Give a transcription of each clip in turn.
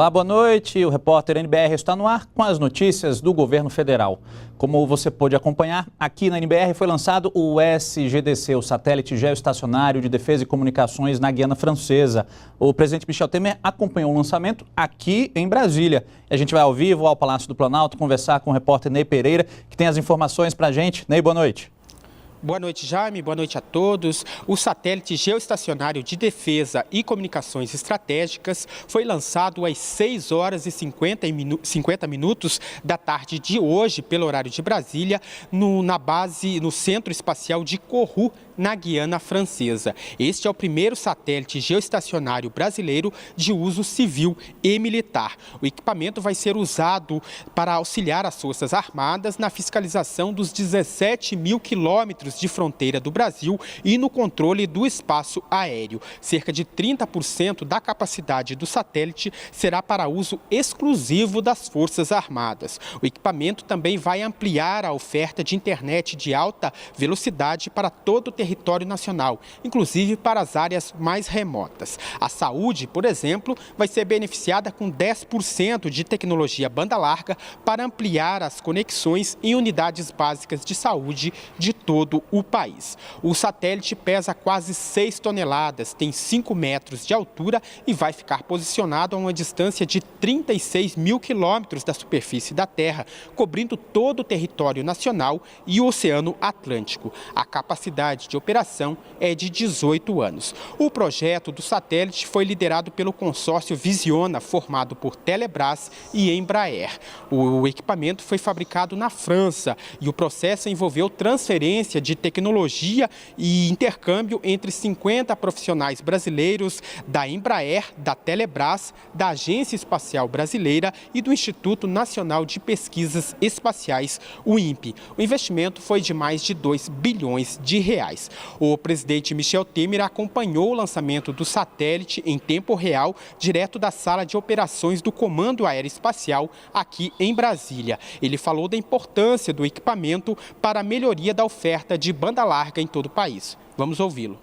Olá, boa noite. O repórter NBR está no ar com as notícias do governo federal. Como você pôde acompanhar, aqui na NBR foi lançado o SGDC, o Satélite Geoestacionário de Defesa e Comunicações na Guiana Francesa. O presidente Michel Temer acompanhou o lançamento aqui em Brasília. E a gente vai ao vivo ao Palácio do Planalto conversar com o repórter Ney Pereira, que tem as informações para a gente. Ney, boa noite. Boa noite, Jaime. Boa noite a todos. O Satélite Geoestacionário de Defesa e Comunicações Estratégicas foi lançado às 6 horas e 50 minutos da tarde de hoje, pelo horário de Brasília, no Centro Espacial de Kourou, na Guiana Francesa. Este é o primeiro satélite geoestacionário brasileiro de uso civil e militar. O equipamento vai ser usado para auxiliar as Forças Armadas na fiscalização dos 17 mil quilômetros de fronteira do Brasil e no controle do espaço aéreo. Cerca de 30% da capacidade do satélite será para uso exclusivo das Forças Armadas. O equipamento também vai ampliar a oferta de internet de alta velocidade para todo o território nacional, inclusive para as áreas mais remotas. A saúde, por exemplo, vai ser beneficiada com 10% de tecnologia banda larga para ampliar as conexões em unidades básicas de saúde de todo o país. O satélite pesa quase 6 toneladas, tem 5 metros de altura e vai ficar posicionado a uma distância de 36 mil quilômetros da superfície da Terra, cobrindo todo o território nacional e o Oceano Atlântico. A capacidade de operação é de 18 anos. O projeto do satélite foi liderado pelo consórcio Visiona, formado por Telebrás e Embraer. O equipamento foi fabricado na França e o processo envolveu transferência de tecnologia e intercâmbio entre 50 profissionais brasileiros da Embraer, da Telebrás, da Agência Espacial Brasileira e do Instituto Nacional de Pesquisas Espaciais, o INPE. O investimento foi de mais de 2 bilhões de reais. O presidente Michel Temer acompanhou o lançamento do satélite em tempo real, direto da sala de operações do Comando Aeroespacial aqui em Brasília. Ele falou da importância do equipamento para a melhoria da oferta de banda larga em todo o país. Vamos ouvi-lo.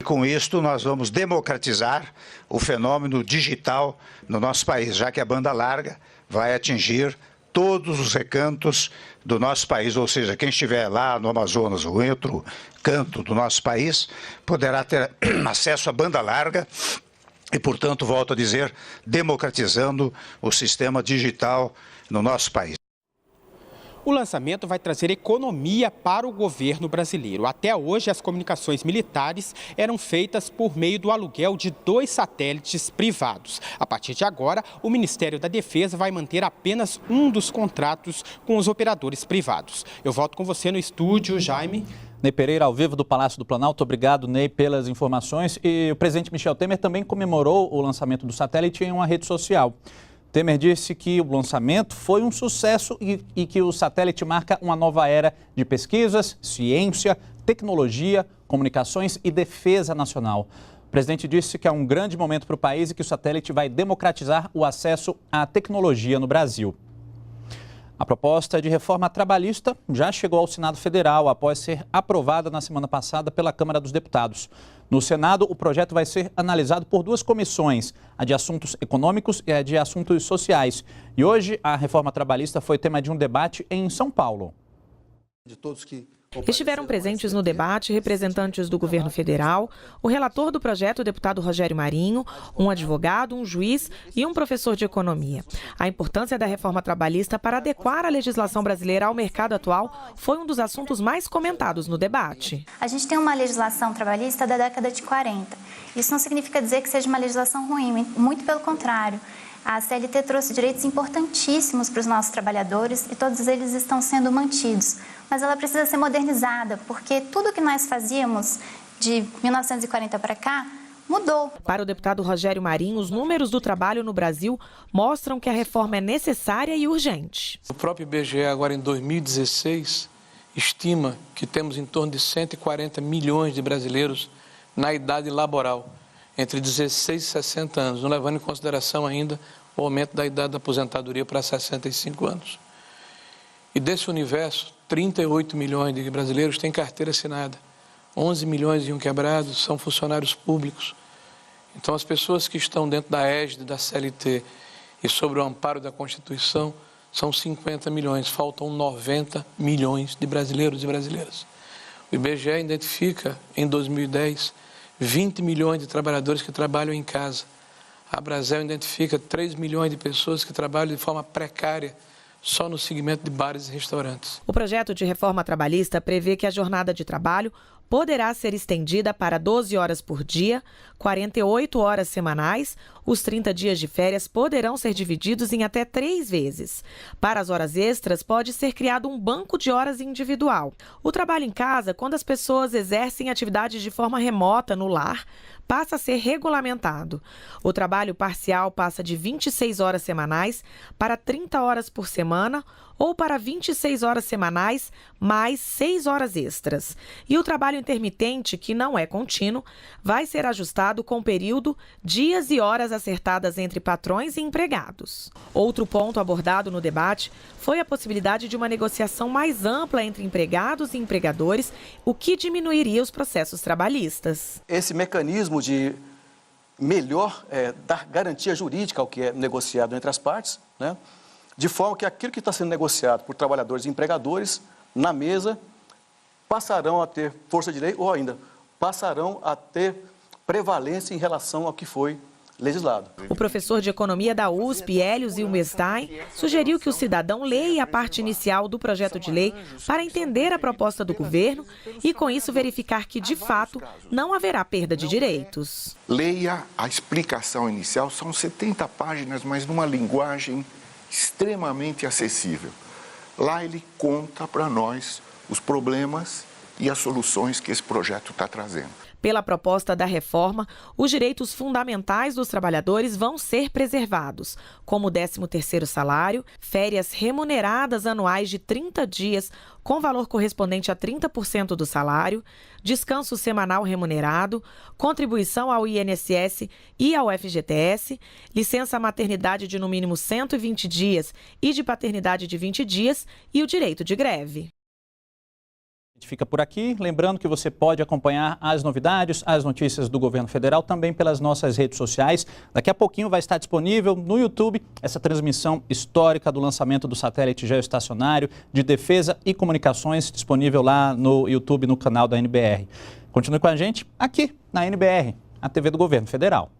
Com isto, nós vamos democratizar o fenômeno digital no nosso país, já que a banda larga vai atingir todos os recantos do nosso país, ou seja, quem estiver lá no Amazonas ou em outro canto do nosso país, poderá ter acesso à banda larga e, portanto, volto a dizer, democratizando o sistema digital no nosso país. O lançamento vai trazer economia para o governo brasileiro. Até hoje, as comunicações militares eram feitas por meio do aluguel de 2 satélites privados. A partir de agora, o Ministério da Defesa vai manter apenas um dos contratos com os operadores privados. Eu volto com você no estúdio, Jaime. Ney Pereira, ao vivo do Palácio do Planalto. Obrigado, Ney, pelas informações. E o presidente Michel Temer também comemorou o lançamento do satélite em uma rede social. Temer disse que o lançamento foi um sucesso e que o satélite marca uma nova era de pesquisas, ciência, tecnologia, comunicações e defesa nacional. O presidente disse que é um grande momento para o país e que o satélite vai democratizar o acesso à tecnologia no Brasil. A proposta de reforma trabalhista já chegou ao Senado Federal após ser aprovada na semana passada pela Câmara dos Deputados. No Senado, o projeto vai ser analisado por 2 comissões, a de assuntos econômicos e a de assuntos sociais. E hoje, a reforma trabalhista foi tema de um debate em São Paulo. Estiveram presentes no debate representantes do governo federal, o relator do projeto, o deputado Rogério Marinho, um advogado, um juiz e um professor de economia. A importância da reforma trabalhista para adequar a legislação brasileira ao mercado atual foi um dos assuntos mais comentados no debate. A gente tem uma legislação trabalhista da década de 40. Isso não significa dizer que seja uma legislação ruim, muito pelo contrário. A CLT trouxe direitos importantíssimos para os nossos trabalhadores e todos eles estão sendo mantidos. Mas ela precisa ser modernizada, porque tudo que nós fazíamos de 1940 para cá mudou. Para o deputado Rogério Marinho, os números do trabalho no Brasil mostram que a reforma é necessária e urgente. O próprio IBGE, agora em 2016, estima que temos em torno de 140 milhões de brasileiros na idade laboral, entre 16 e 60 anos, não levando em consideração ainda o aumento da idade da aposentadoria para 65 anos. E desse universo, 38 milhões de brasileiros têm carteira assinada, 11 milhões e um quebrados são funcionários públicos. Então, as pessoas que estão dentro da égide da CLT e sobre o amparo da Constituição são 50 milhões, faltam 90 milhões de brasileiros e brasileiras. O IBGE identifica, em 2010, 20 milhões de trabalhadores que trabalham em casa. A Brasel identifica 3 milhões de pessoas que trabalham de forma precária só no segmento de bares e restaurantes. O projeto de reforma trabalhista prevê que a jornada de trabalho poderá ser estendida para 12 horas por dia, 48 horas semanais. Os 30 dias de férias poderão ser divididos em até 3 vezes. Para as horas extras, pode ser criado um banco de horas individual. O trabalho em casa, quando as pessoas exercem atividades de forma remota no lar, passa a ser regulamentado. O trabalho parcial passa de 26 horas semanais para 30 horas por semana ou para 26 horas semanais mais 6 horas extras. E o trabalho intermitente, que não é contínuo, vai ser ajustado com período, dias e horas acertadas entre patrões e empregados. Outro ponto abordado no debate foi a possibilidade de uma negociação mais ampla entre empregados e empregadores, o que diminuiria os processos trabalhistas. Esse mecanismo de melhor dar garantia jurídica ao que é negociado entre as partes, né? De forma que aquilo que está sendo negociado por trabalhadores e empregadores, na mesa, passarão a ter força de lei ou ainda passarão a ter prevalência em relação ao que foi legislado. O professor de economia da USP, Hélio Zilmenstein, sugeriu que o cidadão leia a parte inicial do projeto de lei para entender a proposta do governo e, com isso, verificar que, de fato, não haverá perda de direitos. Leia a explicação inicial, são 70 páginas, mas numa linguagem extremamente acessível. Lá ele conta para nós os problemas e as soluções que esse projeto está trazendo. Pela proposta da reforma, os direitos fundamentais dos trabalhadores vão ser preservados, como o 13º salário, férias remuneradas anuais de 30 dias, com valor correspondente a 30% do salário, descanso semanal remunerado, contribuição ao INSS e ao FGTS, licença maternidade de no mínimo 120 dias e de paternidade de 20 dias e o direito de greve. A gente fica por aqui, lembrando que você pode acompanhar as novidades, as notícias do governo federal também pelas nossas redes sociais. Daqui a pouquinho vai estar disponível no YouTube essa transmissão histórica do lançamento do satélite geoestacionário de defesa e comunicações, disponível lá no YouTube, no canal da NBR. Continue com a gente aqui na NBR, a TV do governo federal.